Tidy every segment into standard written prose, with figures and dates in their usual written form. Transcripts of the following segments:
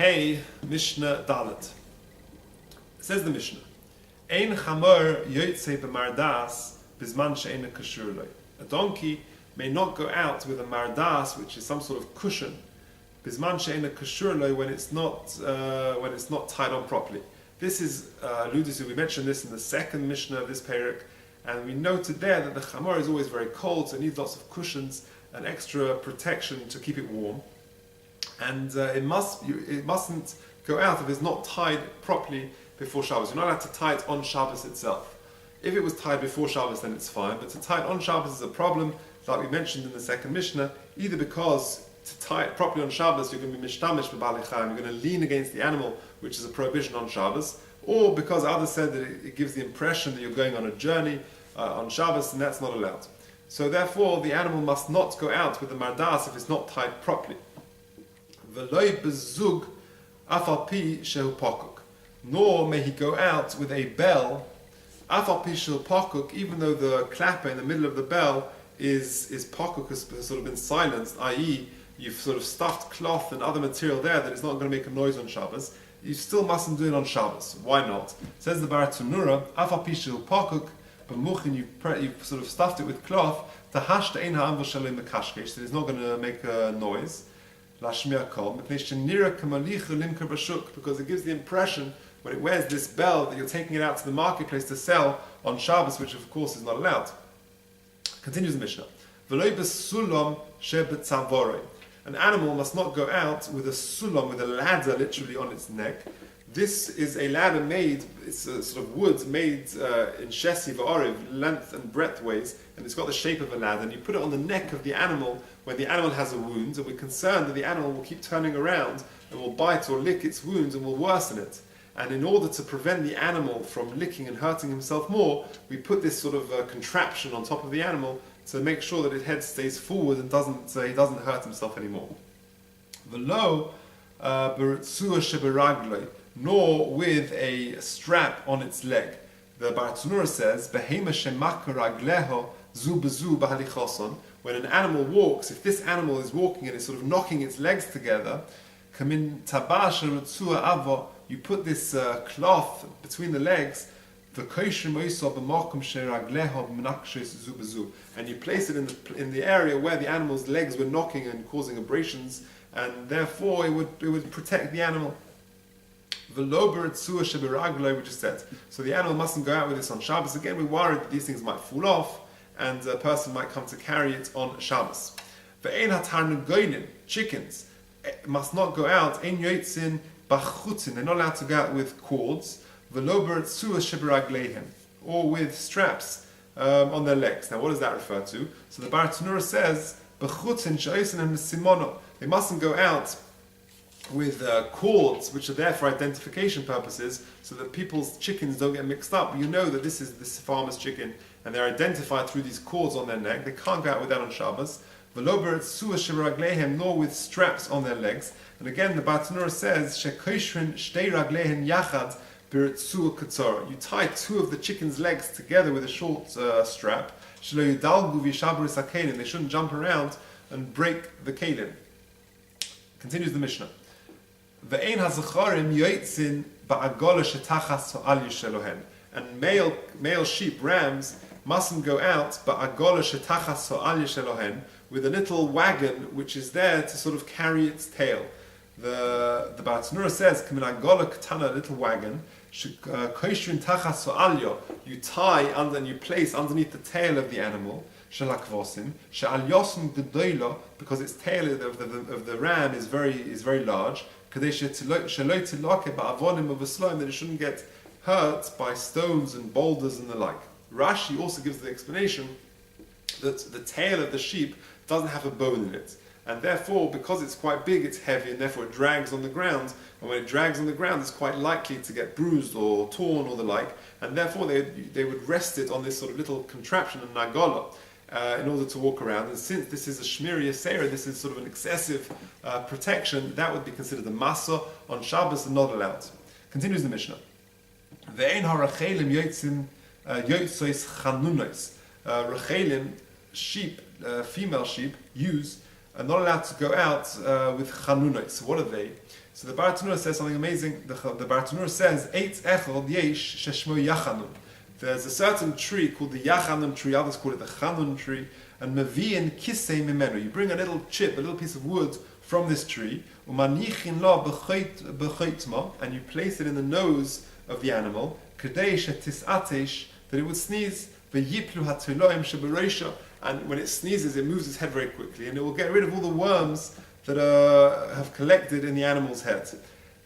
Hey, Mishnah Dalet. Says the Mishnah, Ein chamor yotze b'mardas bizman she'ena kashur lo. A donkey may not go out with a mardas, which is some sort of cushion, bizman she'ena kashur lo, when it's not tied on properly. This is alluded to. We mentioned this in the second Mishnah of this parak, and we noted there that the chamor is always very cold, so it needs lots of cushions and extra protection to keep it warm. And it mustn't go out if it's not tied properly before Shabbos. You're not allowed to tie it on Shabbos itself. If it was tied before Shabbos, then it's fine. But to tie it on Shabbos is a problem, like we mentioned in the second Mishnah, either because to tie it properly on Shabbos, you're going to be mishtamish b'balei chayim, you're going to lean against the animal, which is a prohibition on Shabbos, or because others said that it gives the impression that you're going on a journey on Shabbos, and that's not allowed. So therefore, the animal must not go out with the mardas if it's not tied properly. V'loi bezug afal pi shehu pakuk. Nor may he go out with a bell, afal pi shehu pakuk, even though the clapper in the middle of the bell is pakuk, has sort of been silenced, i.e. you've sort of stuffed cloth and other material there that it's not going to make a noise on Shabbos. You still mustn't do it on Shabbos. Why not? Says the Baratunura, afal pi shehu pakuk, b'muchin, you've sort of stuffed it with cloth, tahashta ein ha'amvo shalei mekashkesh, that it's not going to make a noise. Because it gives the impression when it wears this bell that you're taking it out to the marketplace to sell on Shabbos, which of course is not allowed. Continues the Mishnah. An animal must not go out with a sulam, with a ladder literally on its neck. This is a ladder made, it's a sort of wood made in shesi v'oriv, length and breadth ways, and it's got the shape of a ladder, and you put it on the neck of the animal when the animal has a wound, and we're concerned that the animal will keep turning around and will bite or lick its wounds and will worsen it. And in order to prevent the animal from licking and hurting himself more, we put this sort of contraption on top of the animal to make sure that its head stays forward and he doesn't hurt himself anymore. V'lo b'ritzua sheberagloi, nor with a strap on its leg. The Baratunura says, "Behema shemaka ragleho zu bezu b'halichoson." When an animal walks, if this animal is walking and is sort of knocking its legs together, kamin tabash ritzua avo, you put this cloth between the legs, and you place it in the area where the animal's legs were knocking and causing abrasions, and therefore it would protect the animal. We just said. So the animal mustn't go out with this on Shabbos. Again, we're worried that these things might fall off and a person might come to carry it on Shabbos. Chickens must not go out. They're not allowed to go out with cords. Or with straps on their legs. Now what does that refer to? So the Baratunura says, they mustn't go out with cords which are there for identification purposes, so that people's chickens don't get mixed up. You know that this is this farmer's chicken, and they're identified through these cords on their neck. They can't go out with that on Shabbos. Nor with straps on their legs. And again, the Baratunura says, you tie two of the chicken's legs together with a short strap. They shouldn't jump around and break the kalim. Continues the Mishnah. And male sheep, rams, mustn't go out with a little wagon which is there to sort of carry its tail. The Baratunura says, a little wagon, you tie under and you place underneath the tail of the animal, because its tail of the ram is very large, that it shouldn't get hurt by stones and boulders and the like. Rashi also gives the explanation that the tail of the sheep doesn't have a bone in it, and therefore, because it's quite big, it's heavy, and therefore it drags on the ground, and when it drags on the ground, it's quite likely to get bruised or torn or the like, and therefore they would rest it on this sort of little contraption, a nagola, in order to walk around. And since this is a shmiri yasera, this is sort of an excessive protection, that would be considered a masa on Shabbos and not allowed. Continues the Mishnah. Ve'ein harachelim yotzois chanunos. Rachelim, sheep, female sheep, use are not allowed to go out with chanunot. So what are they? So the Bartanura says something amazing. The Bartanura says, Eitz echol yesh sheshmo yachanun. There's a certain tree called the yachanun tree, others call it the chanun tree, and mevi'in kisei mimenu. You bring a little chip, a little piece of wood from this tree, umanichin lo b'choitma, and you place it in the nose of the animal, kedei shetis'atesh, that it would sneeze, v'yiplu ha'teloim shebereisha, and when it sneezes, it moves its head very quickly, and it will get rid of all the worms that have collected in the animal's head.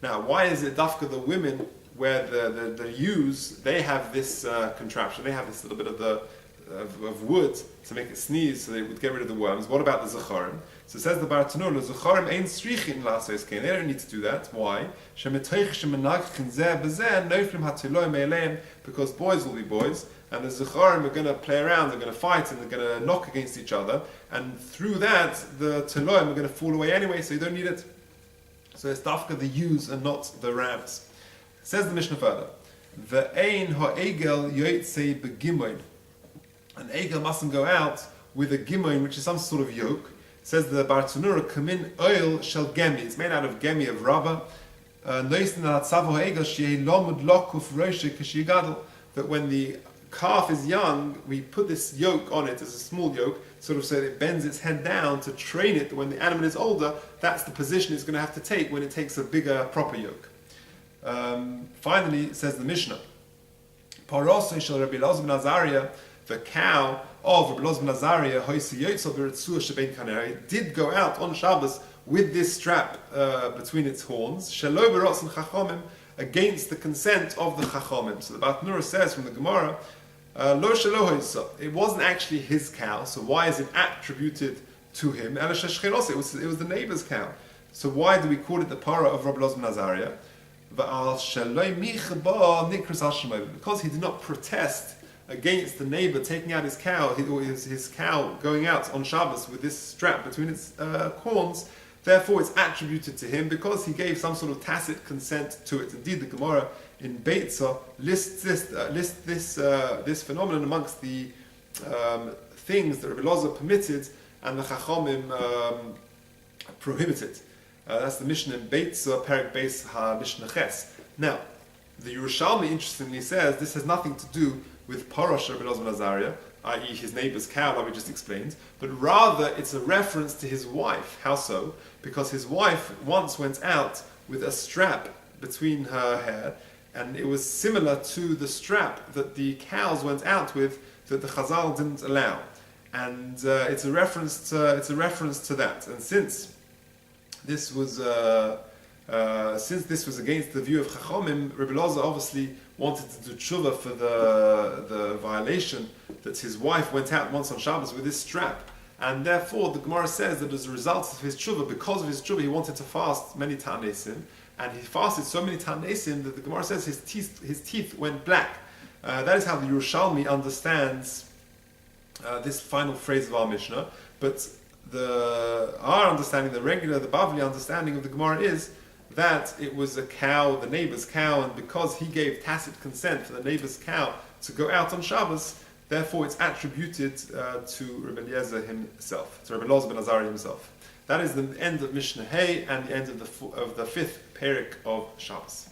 Now, why is it dafka the women, where the ewes, they have this contraption, they have this little bit of wood to make it sneeze so they would get rid of the worms? What about the Zacharim? So it says the Bartanur, the Zacharim ain't strichin lasos kain. They don't need to do that. Why? Because boys will be boys, and the Zacharim are going to play around, they're going to fight, and they're going to knock against each other, and through that, the Teloim are going to fall away anyway, so you don't need it. So it's dafka the ewes and not the rams. Says the Mishnah further, Ve'ein ha'egel yotzei begimoin. An egel mustn't go out with a gimoin, which is some sort of yoke. Says the Bartanura, kamin oil shel gemi. It's made out of gemi, of rubber. That when the calf is young, we put this yoke on it as a small yoke, sort of so that it bends its head down to train it that when the animal is older, that's the position it's going to have to take when it takes a bigger, proper yoke. Finally, says the Mishnah, Parosei shel Rabbi Elazar ben Azariah, the cow of Rabbi Elazar ben Azariah, Hoisi Yotzal b'Ritzua shebein kanei, did go out on Shabbos with this strap between its horns, shelo b'rotzen chachomim, against the consent of the chachomim. So the Bartanura says from the Gemara, lo shelo hoisa, it wasn't actually his cow, so why is it attributed to him? It was the neighbor's cow. So why do we call it the para of Rabbi Elazar ben Azariah? Because he did not protest against the neighbor taking out his cow, his cow going out on Shabbos with this strap between its horns, therefore it's attributed to him because he gave some sort of tacit consent to it. Indeed, the Gemara in Beitzah lists this phenomenon amongst the things that Rabbi Elazar permitted and the Chachomim prohibited. That's the Mishnah in Beitzah, Perek Beis HaMishnah Ches. Now, the Yerushalmi interestingly says this has nothing to do with Parash Rabbi Elazar ben Azariah, i.e. his neighbor's cow, like we just explained, but rather it's a reference to his wife. How so? Because his wife once went out with a strap between her hair, and it was similar to the strap that the cows went out with that the Chazal didn't allow. And it's a reference to that. And since this was against the view of Chachomim, Rabbi Elazar obviously wanted to do tshuva for the violation that his wife went out once on Shabbos with this strap, and therefore the Gemara says that as a result of his tshuva, because of his tshuva, he wanted to fast many ta'anesim, and he fasted so many ta'anesim that the Gemara says his teeth went black. That is how the Yerushalmi understands this final phrase of our Mishnah, but our understanding, the Bavli understanding of the Gemara is that it was a cow, the neighbor's cow, and because he gave tacit consent for the neighbor's cow to go out on Shabbos, therefore it's attributed to Rabbi Eliezer himself, to Rabbi Elazar ben Azariah himself. That is the end of Mishnah Hey and the end of the fifth Perek of Shabbos.